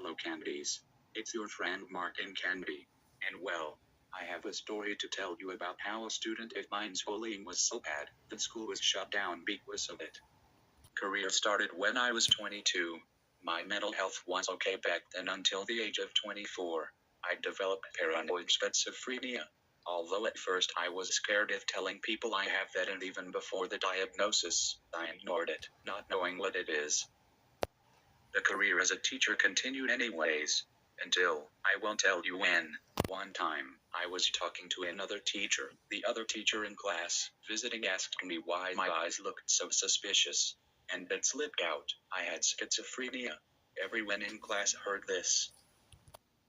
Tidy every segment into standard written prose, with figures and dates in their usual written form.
Hello Candies. It's your friend Martin Candy. And well, I have a story to tell you about how a student of mine's bullying was so bad, the school was shut down because of it. Career started when I was 22. My mental health was okay back then until the age of 24. I developed paranoid schizophrenia. Although at first I was scared of telling people I have that, and even before the diagnosis, I ignored it, not knowing what it is. The career as a teacher continued anyways, until, I won't tell you when. One time, I was talking to another teacher. The other teacher in class, visiting, asked me why my eyes looked so suspicious. And it slipped out, I had schizophrenia. Everyone in class heard this.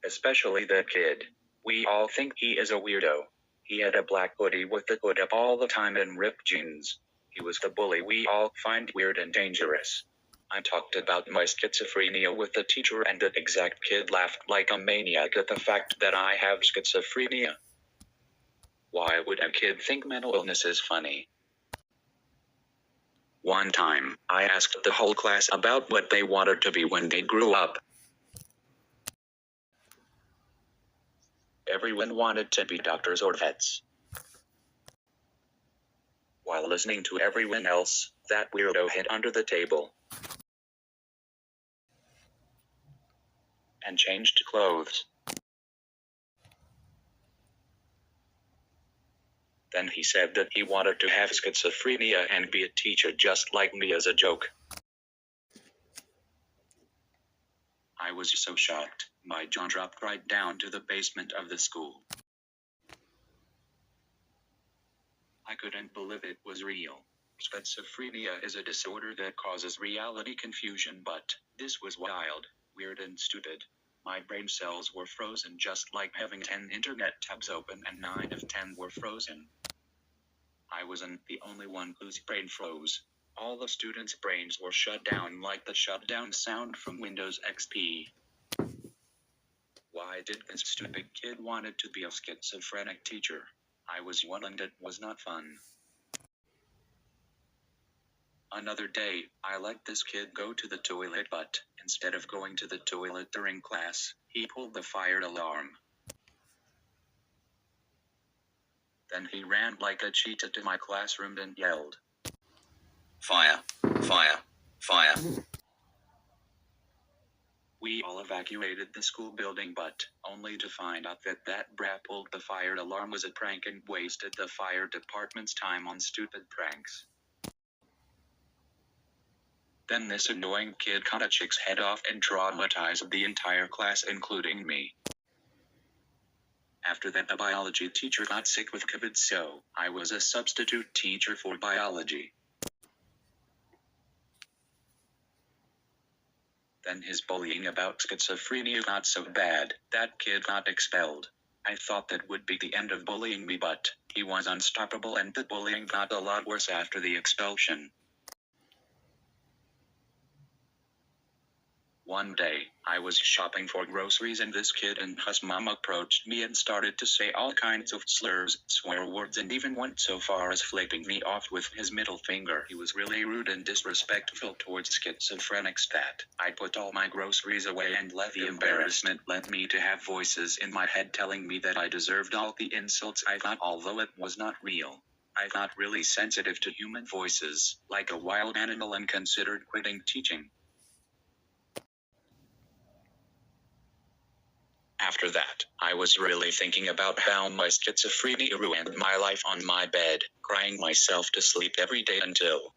Especially that kid. We all think he is a weirdo. He had a black hoodie with the hood up all the time and ripped jeans. He was the bully we all find weird and dangerous. I talked about my schizophrenia with the teacher, and that exact kid laughed like a maniac at the fact that I have schizophrenia. Why would a kid think mental illness is funny? One time, I asked the whole class about what they wanted to be when they grew up. Everyone wanted to be doctors or vets. While listening to everyone else, that weirdo hid under the table and changed clothes. Then he said that he wanted to have schizophrenia and be a teacher just like me as a joke. I was so shocked, my jaw dropped right down to the basement of the school. I couldn't believe it was real. Schizophrenia is a disorder that causes reality confusion, but this was wild, weird and stupid. My brain cells were frozen, just like having 10 internet tabs open and 9 of 10 were frozen. I wasn't the only one whose brain froze. All the students' brains were shut down like the shutdown sound from Windows XP. Why did this stupid kid wanted to be a schizophrenic teacher? I was one and it was not fun. Another day, I let this kid go to the toilet, but instead of going to the toilet during class, he pulled the fire alarm. Then he ran like a cheetah to my classroom and yelled, "Fire! Fire! Fire!" We all evacuated the school building, but only to find out that that brat pulled the fire alarm was a prank and wasted the fire department's time on stupid pranks. Then this annoying kid cut a chick's head off and traumatized the entire class, including me. After that, the biology teacher got sick with COVID, so I was a substitute teacher for biology. Then his bullying about schizophrenia got so bad, that kid got expelled. I thought that would be the end of bullying me, but he was unstoppable and the bullying got a lot worse after the expulsion. One day, I was shopping for groceries and this kid and his mom approached me and started to say all kinds of slurs, swear words, and even went so far as flipping me off with his middle finger. He was really rude and disrespectful towards schizophrenics that I put all my groceries away and let the embarrassment led me to have voices in my head telling me that I deserved all the insults I got, although it was not real. I got really sensitive to human voices, like a wild animal, and considered quitting teaching. After that, I was really thinking about how my schizophrenia ruined my life on my bed, crying myself to sleep every day until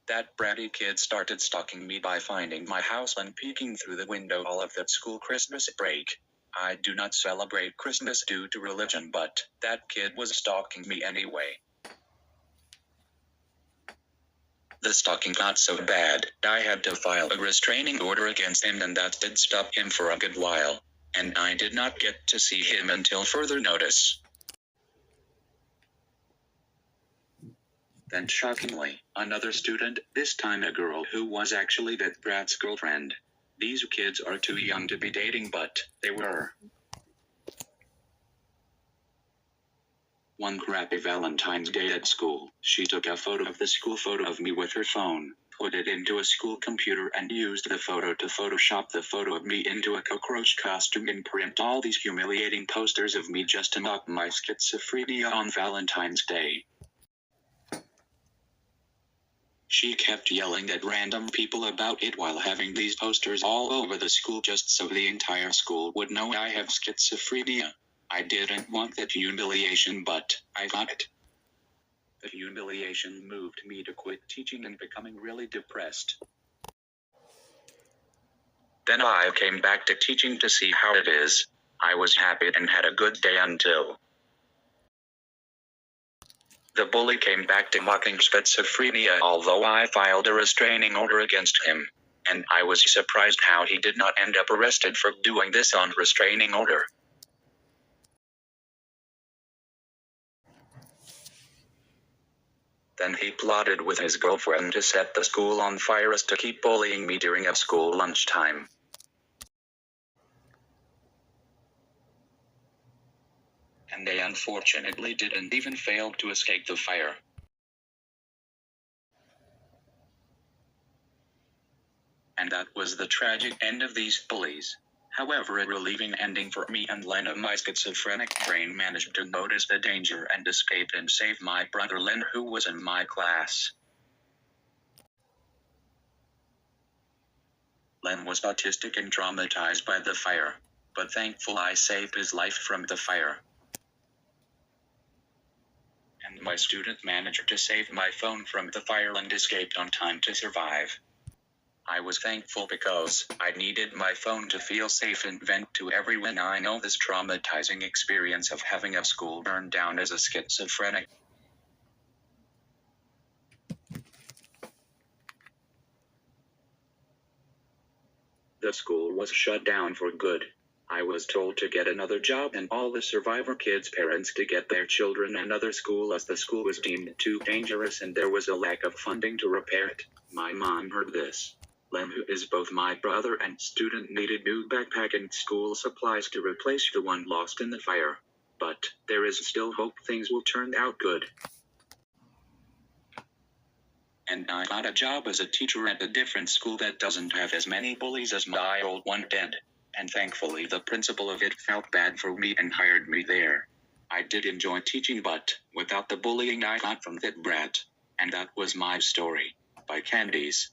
that bratty kid started stalking me by finding my house and peeking through the window all of that school Christmas break. I do not celebrate Christmas due to religion, but that kid was stalking me anyway. The stalking got so bad, I had to file a restraining order against him, and that did stop him for a good while. And I did not get to see him until further notice. Then shockingly, another student, this time a girl who was actually that brat's girlfriend. These kids are too young to be dating, but they were. One crappy Valentine's Day at school, she took a photo of the school photo of me with her phone, put it into a school computer and used the photo to Photoshop the photo of me into a cockroach costume and print all these humiliating posters of me just to mock my schizophrenia on Valentine's Day. She kept yelling at random people about it while having these posters all over the school just so the entire school would know I have schizophrenia. I didn't want that humiliation, but I got it. The humiliation moved me to quit teaching and becoming really depressed. Then I came back to teaching to see how it is. I was happy and had a good day until the bully came back to mocking schizophrenia, although I filed a restraining order against him. And I was surprised how he did not end up arrested for doing this on restraining order. Then he plotted with his girlfriend to set the school on fire as to keep bullying me during a school lunchtime. And they unfortunately didn't even fail to escape the fire. And that was the tragic end of these bullies. However, a relieving ending for me and Lena. My schizophrenic brain managed to notice the danger and escape and save my brother Len, who was in my class. Len was autistic and traumatized by the fire, but thankful I saved his life from the fire. And my student managed to save my phone from the fire and escaped on time to survive. I was thankful because I needed my phone to feel safe and vent to everyone I know this traumatizing experience of having a school burned down as a schizophrenic. The school was shut down for good. I was told to get another job and all the survivor kids' parents to get their children another school as the school was deemed too dangerous and there was a lack of funding to repair it. My mom heard this. Len, who is both my brother and student, needed new backpack and school supplies to replace the one lost in the fire. But there is still hope things will turn out good. And I got a job as a teacher at a different school that doesn't have as many bullies as my old one did. And thankfully the principal of it felt bad for me and hired me there. I did enjoy teaching, but without the bullying I got from that brat. And that was my story. By Candice.